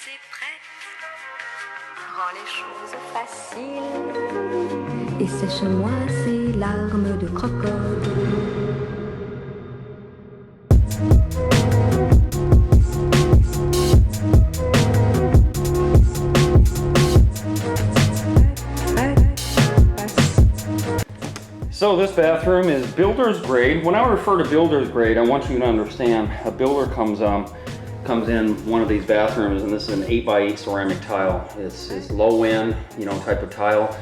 es prête. Rends les choses faciles et sèche-moi ces larmes de crocodile. So this bathroom is builder's grade. When I refer to builder's grade, I want you to understand a builder comes in one of these bathrooms, and this is an 8x8 ceramic tile. It's low end, type of tile.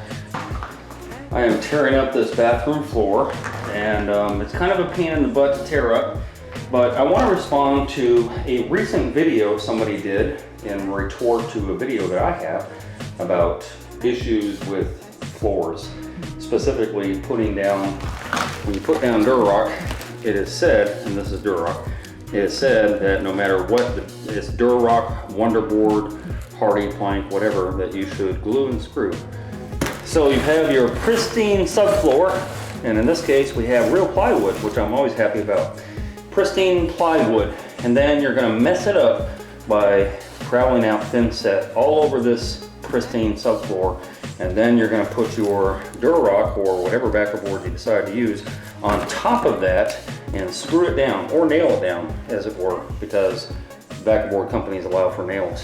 I am tearing up this bathroom floor, and it's kind of a pain in the butt to tear up, but I want to respond to a recent video somebody did in retort to a video that I have about issues with floors. Specifically putting down, when you put down Durock, it is said, and this is Durock, it is said that no matter what, it's Durock, Wonderboard, Hardy plank, whatever, that you should glue and screw. So you have your pristine subfloor, and in this case we have real plywood, which I'm always happy about. Pristine plywood, and then you're going to mess it up by troweling out thinset all over this pristine subfloor. And then you're going to put your Durock or whatever backer board you decide to use on top of that and screw it down, or nail it down, as it were, because backer board companies allow for nails.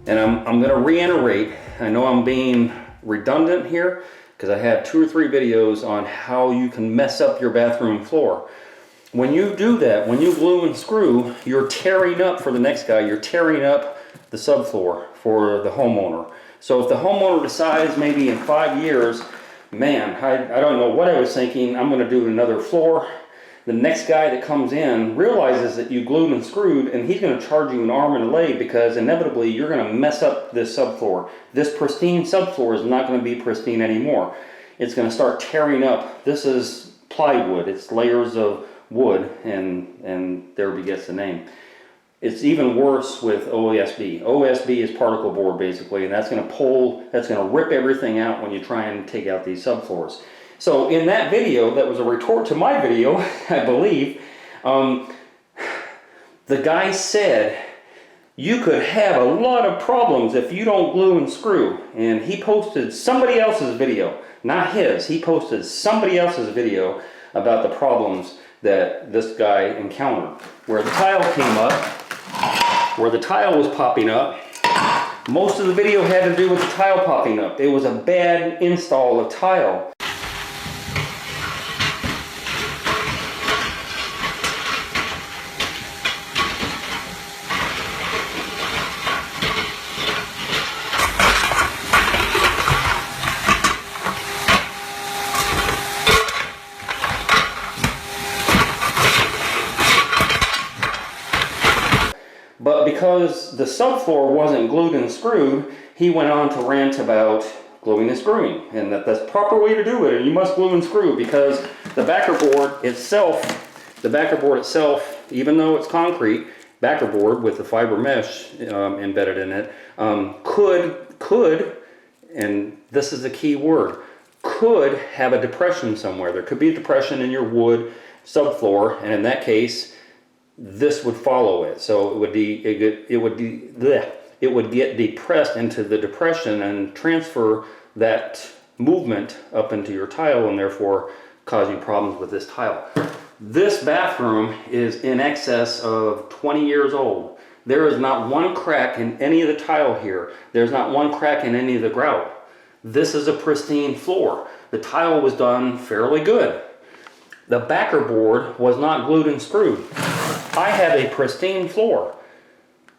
And I'm going to reiterate, I know I'm being redundant here because I have 2 or 3 videos on how you can mess up your bathroom floor. When you do that, when you glue and screw, you're tearing up, for the next guy, you're tearing up the subfloor for the homeowner. So if the homeowner decides maybe in 5 years, man, I don't know what I was thinking, I'm going to do another floor. The next guy that comes in realizes that you glued and screwed, and he's going to charge you an arm and a leg because inevitably you're going to mess up this subfloor. This pristine subfloor is not going to be pristine anymore. It's going to start tearing up. This is plywood. It's layers of wood, and there begets the name. It's even worse with OSB. OSB is particle board basically, and that's going to rip everything out when you try and take out these subfloors. So in that video, that was a retort to my video, I believe, the guy said you could have a lot of problems if you don't glue and screw. And he posted somebody else's video, not his. He posted somebody else's video about the problems that this guy encountered, where the tile came up, where the tile was popping up. Most of the video had to do with the tile popping up. It was a bad install of tile. But because the subfloor wasn't glued and screwed, he went on to rant about gluing and screwing, and that's the proper way to do it, and you must glue and screw, because the backer board itself, even though it's concrete, backer board with the fiber mesh embedded in it, could, and this is the key word, could have a depression somewhere. There could be a depression in your wood subfloor, and in that case, this would follow it. So it would get depressed into the depression and transfer that movement up into your tile, and therefore cause you problems with this tile. This bathroom is in excess of 20 years old. There is not one crack in any of the tile here. There's not one crack in any of the grout. This is a pristine floor. The tile was done fairly good. The backer board was not glued and screwed. I have a pristine floor.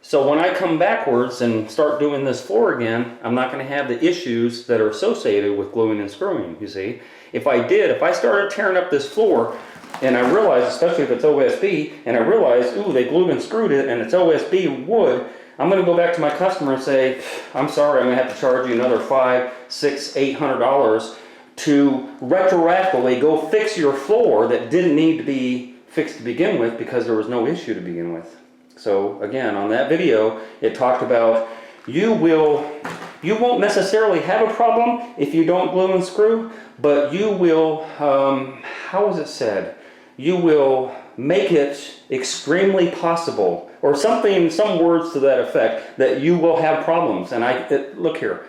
So when I come backwards and start doing this floor again, I'm not going to have the issues that are associated with gluing and screwing, you see. If I started tearing up this floor, and I realized, especially if it's OSB, and I realized, ooh, they glued and screwed it, and it's OSB wood, I'm going to go back to my customer and say, I'm sorry, I'm going to have to charge you another $500, $600, $800 to retroactively go fix your floor that didn't need to be fixed to begin with because there was no issue to begin with. So again, on that video, it talked about you won't necessarily have a problem if you don't glue and screw, but you will, how was it said? You will make it extremely possible, or something, some words to that effect, that you will have problems. And look here,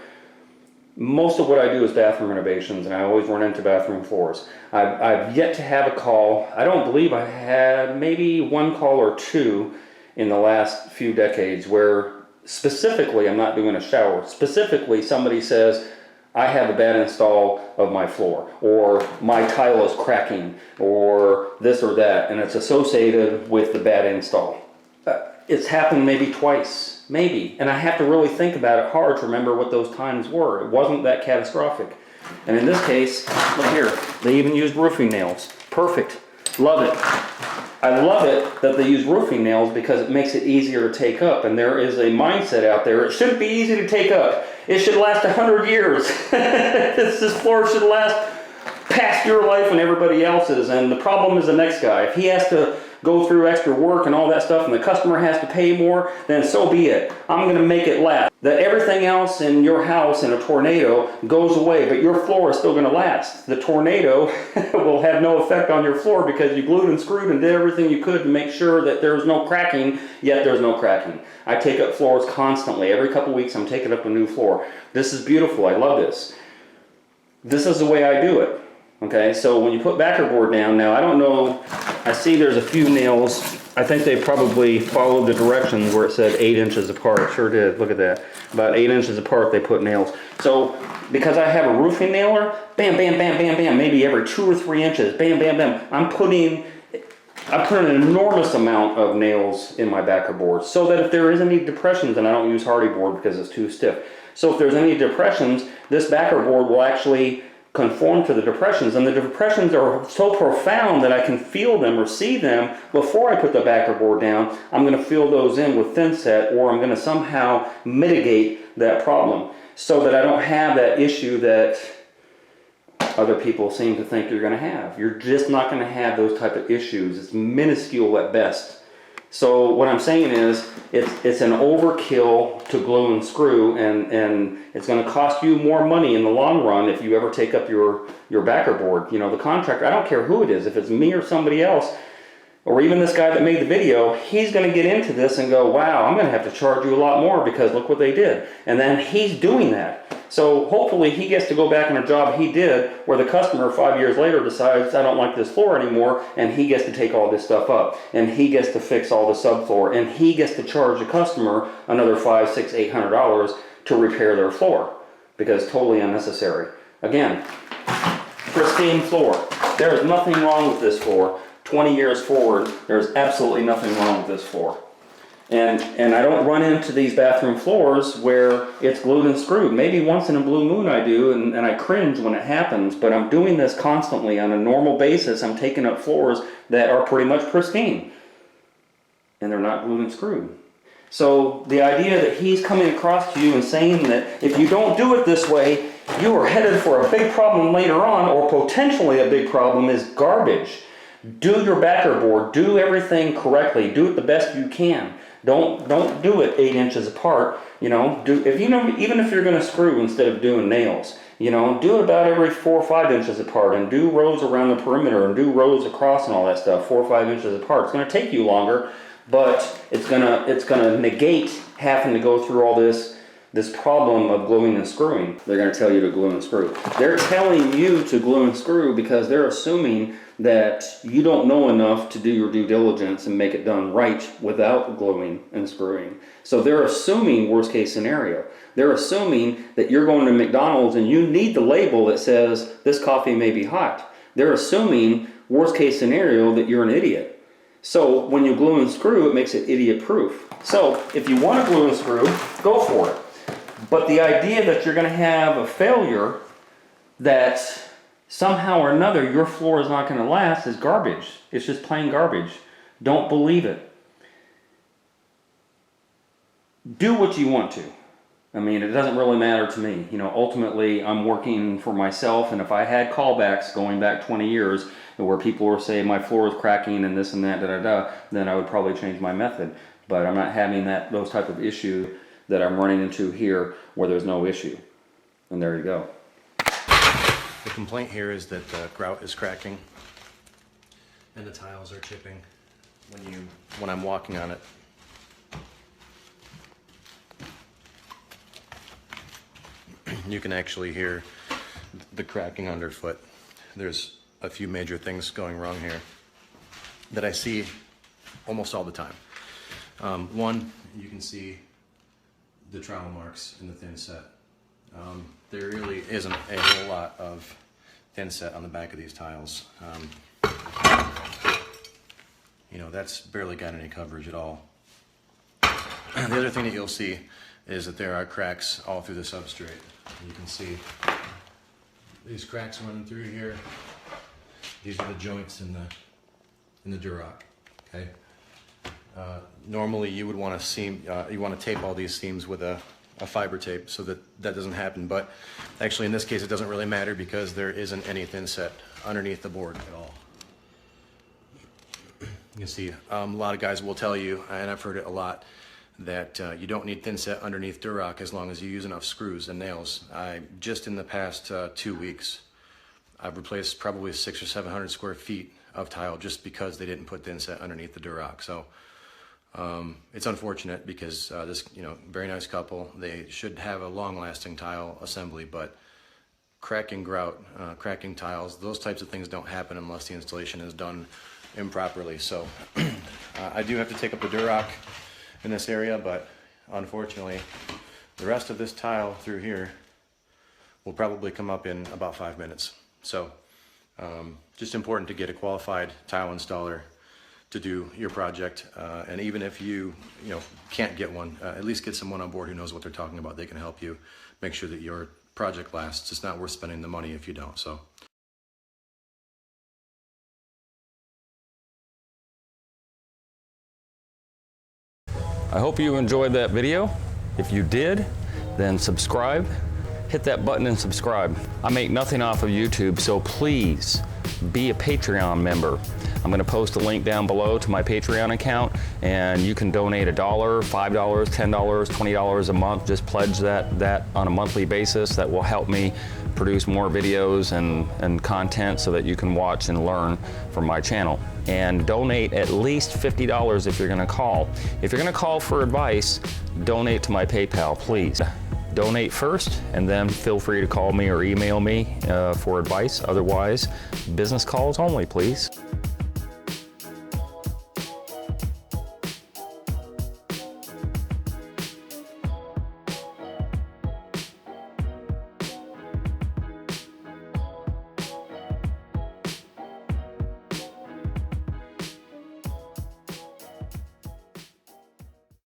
most of what I do is bathroom renovations, and I always run into bathroom floors. I've yet to have a call. I don't believe I had maybe one call or two in the last few decades where specifically, I'm not doing a shower, specifically somebody says, I have a bad install of my floor, or my tile is cracking, or this or that, and it's associated with the bad install. It's happened maybe twice, maybe, and I have to really think about it hard to remember what those times were. It wasn't that catastrophic. And in this case, look here, they even used roofing nails. Perfect. Love it. I love it that they use roofing nails because it makes it easier to take up, and there is a mindset out there. It shouldn't be easy to take up. It should last 100 years. This floor should last past your life and everybody else's, and the problem is the next guy. If he has to go through extra work and all that stuff and the customer has to pay more, then so be it. I'm going to make it last. That everything else in your house in a tornado goes away, but your floor is still going to last. The tornado will have no effect on your floor because you glued and screwed and did everything you could to make sure that there's no cracking, yet there's no cracking. I take up floors constantly. Every couple weeks I'm taking up a new floor. This is beautiful. I love this. This is the way I do it. Okay, so when you put backerboard down, now I don't know, I see there's a few nails. I think they probably followed the directions where it said 8 inches apart. Sure did, look at that. About 8 inches apart they put nails. So because I have a roofing nailer, bam, bam, bam, bam, bam, maybe every 2 or 3 inches, bam, bam, bam, I put an enormous amount of nails in my backerboard so that if there is any depressions, and I don't use hardy board because it's too stiff. So if there's any depressions, this backerboard will actually conform to the depressions, and the depressions are so profound that I can feel them or see them before I put the backerboard down. I'm going to fill those in with thinset, or I'm going to somehow mitigate that problem so that I don't have that issue that other people seem to think you're going to have. You're just not going to have those type of issues. It's minuscule at best. So what I'm saying is, it's an overkill to glue and screw, and it's going to cost you more money in the long run if you ever take up your backerboard. You know, the contractor, I don't care who it is, if it's me or somebody else, or even this guy that made the video, he's going to get into this and go, wow, I'm going to have to charge you a lot more because look what they did. And then he's doing that. So hopefully he gets to go back on a job he did where the customer 5 years later decides, I don't like this floor anymore, and he gets to take all this stuff up, and he gets to fix all the subfloor, and he gets to charge the customer another $500, $600, $800 to repair their floor because it's totally unnecessary. Again, pristine floor. There is nothing wrong with this floor. 20 years forward, there's absolutely nothing wrong with this floor. And I don't run into these bathroom floors where it's glued and screwed. Maybe once in a blue moon I do, and I cringe when it happens, but I'm doing this constantly on a normal basis. I'm taking up floors that are pretty much pristine, and they're not glued and screwed. So the idea that he's coming across to you and saying that if you don't do it this way, you are headed for a big problem later on, or potentially a big problem, is garbage. Do your backerboard, do everything correctly, do it the best you can. Don't do it 8 inches apart. You know, even if you're going to screw instead of doing nails, you know, do it about every 4 or 5 inches apart, and do rows around the perimeter, and do rows across and all that stuff 4 or 5 inches apart. It's going to take you longer, but it's gonna negate having to go through all this problem of gluing and screwing. They're going to tell you to glue and screw. They're telling you to glue and screw because they're assuming that you don't know enough to do your due diligence and make it done right without gluing and screwing. So they're assuming worst case scenario. They're assuming that you're going to McDonald's and you need the label that says this coffee may be hot. They're assuming worst case scenario that you're an idiot. So when you glue and screw, it makes it idiot proof. So if you want to glue and screw, go for it. But the idea that you're going to have a failure that somehow or another your floor is not going to last is garbage. It's just plain garbage. Don't believe it. Do what you want to. I mean, it doesn't really matter to me. You know, ultimately, I'm working for myself, and if I had callbacks going back 20 years where people were saying my floor is cracking and this and that, then I would probably change my method. But I'm not having those type of issues that I'm running into here where there's no issue. And there you go. The complaint here is that the grout is cracking and the tiles are chipping. when I'm walking on it. You can actually hear the cracking underfoot. There's a few major things going wrong here that I see almost all the time. One, you can see the trowel marks in the thinset. There really isn't a whole lot of thinset on the back of these tiles. You know, that's barely got any coverage at all. The other thing that you'll see is that there are cracks all through the substrate. You can see these cracks running through here. These are the joints in the Duroc. Okay. Normally, you would want to seam. You want to tape all these seams with a fiber tape so that that doesn't happen. But actually, in this case, it doesn't really matter because there isn't any thinset underneath the board at all. You can see a lot of guys will tell you, and I've heard it a lot, that you don't need thinset underneath Duroc as long as you use enough screws and nails. Just in the past 2 weeks, I've replaced probably 600 or 700 square feet of tile just because they didn't put thinset underneath the Duroc. So it's unfortunate because this, very nice couple, they should have a long-lasting tile assembly, but cracking grout, cracking tiles, those types of things don't happen unless the installation is done improperly. So I do have to take up the Duroc in this area, but unfortunately the rest of this tile through here will probably come up in about 5 minutes. So just important to get a qualified tile installer to do your project, and even if you can't get one, at least get someone on board who knows what they're talking about. They can help you make sure that your project lasts. It's not worth spending the money if you don't. So I hope you enjoyed that video. If you did, then subscribe. Hit that button and subscribe. I make nothing off of YouTube, so please be a Patreon member. I'm going to post a link down below to my Patreon account, and you can donate $1, $5, $10, $20 a month. Just pledge that on a monthly basis. That will help me produce more videos and content so that you can watch and learn from my channel. And donate at least $50 if you're going to call. If you're going to call for advice, donate to my PayPal, please. Donate first, and then feel free to call me or email me for advice. Otherwise, business calls only, please.